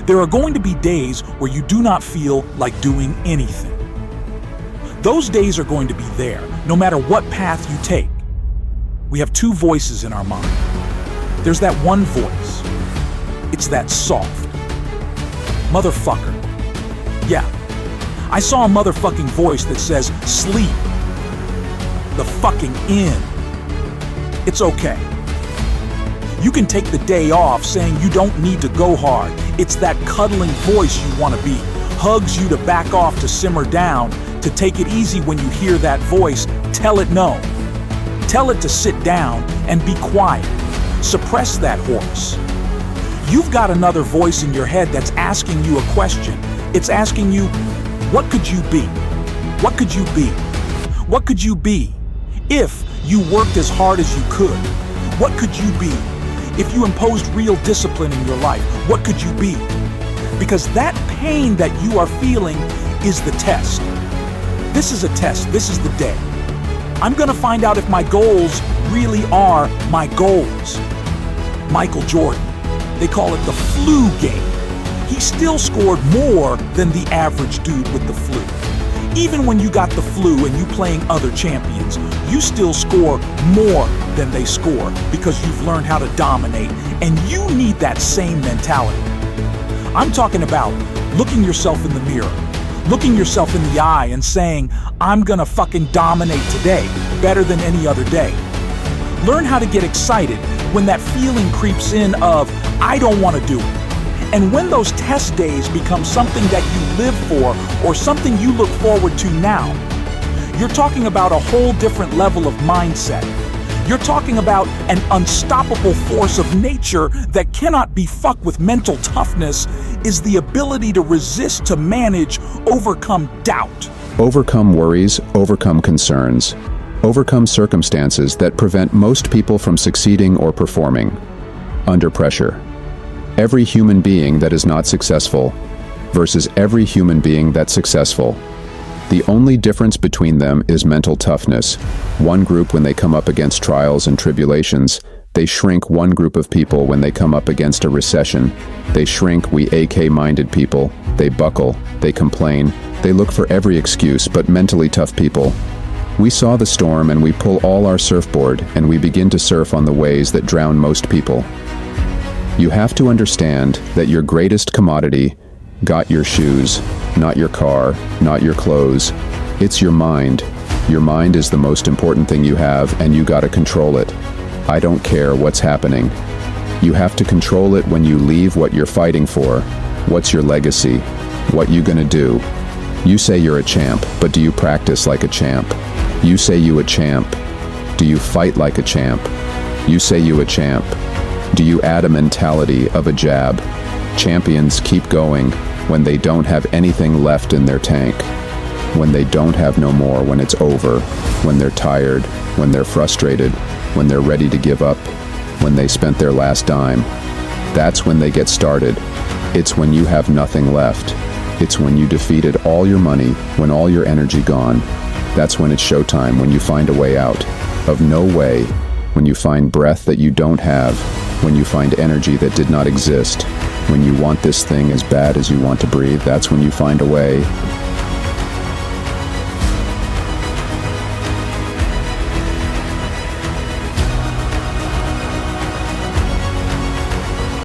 There are going to be days where you do not feel like doing anything. Those days are going to be there, no matter what path you take. We have two voices in our mind. There's that one voice. It's that soft. Motherfucker. Yeah, I saw a motherfucking voice that says, sleep. The fucking end. It's okay. You can take the day off saying you don't need to go hard. It's that cuddling voice you want to be. Hugs you to back off, to simmer down, to take it easy when you hear that voice. Tell it no. Tell it to sit down and be quiet. Suppress that horse. You've got another voice in your head that's asking you a question. It's asking you, what could you be? What could you be? What could you be if you worked as hard as you could? What could you be if you imposed real discipline in your life? What could you be? Because that pain that you are feeling is the test. This is a test. This is the day. I'm gonna find out if my goals really are my goals. Michael Jordan, they call it the flu game. He still scored more than the average dude with the flu. Even when you got the flu and you playing other champions, you still score more than they score because you've learned how to dominate, and you need that same mentality. I'm talking about looking yourself in the mirror, looking yourself in the eye and saying, I'm gonna fucking dominate today better than any other day. Learn how to get excited when that feeling creeps in of, I don't wanna do it. And when those test days become something that you live for or something you look forward to now, you're talking about a whole different level of mindset. You're talking about an unstoppable force of nature that cannot be fucked with. Mental toughness is the ability to resist, to manage, overcome doubt. Overcome worries, overcome concerns, overcome circumstances that prevent most people from succeeding or performing. Under pressure. Every human being that is not successful versus every human being that's successful. The only difference between them is mental toughness. One group, when they come up against trials and tribulations, they shrink. One group of people, when they come up against a recession, they shrink. We AK-minded people, they buckle, they complain, they look for every excuse. But mentally tough people, we saw the storm and we pull all our surfboard and we begin to surf on the waves that drown most people. You have to understand that your greatest commodity, got your shoes, not your car, not your clothes. It's your mind. Your mind is the most important thing you have, and you gotta control it. I don't care what's happening. You have to control it when you leave what you're fighting for. What's your legacy? What you gonna do? You say you're a champ, but do you practice like a champ? You say you a champ. Do you fight like a champ? You say you a champ. Do you add a mentality of a jab? Champions keep going when they don't have anything left in their tank, when they don't have no more, when it's over, when they're tired, when they're frustrated, when they're ready to give up, when they spent their last dime. That's when they get started. It's when you have nothing left. It's when you defeated all your money, when all your energy gone. That's when it's showtime, when you find a way out of no way, when you find breath that you don't have, when you find energy that did not exist, when you want this thing as bad as you want to breathe. That's when you find a way.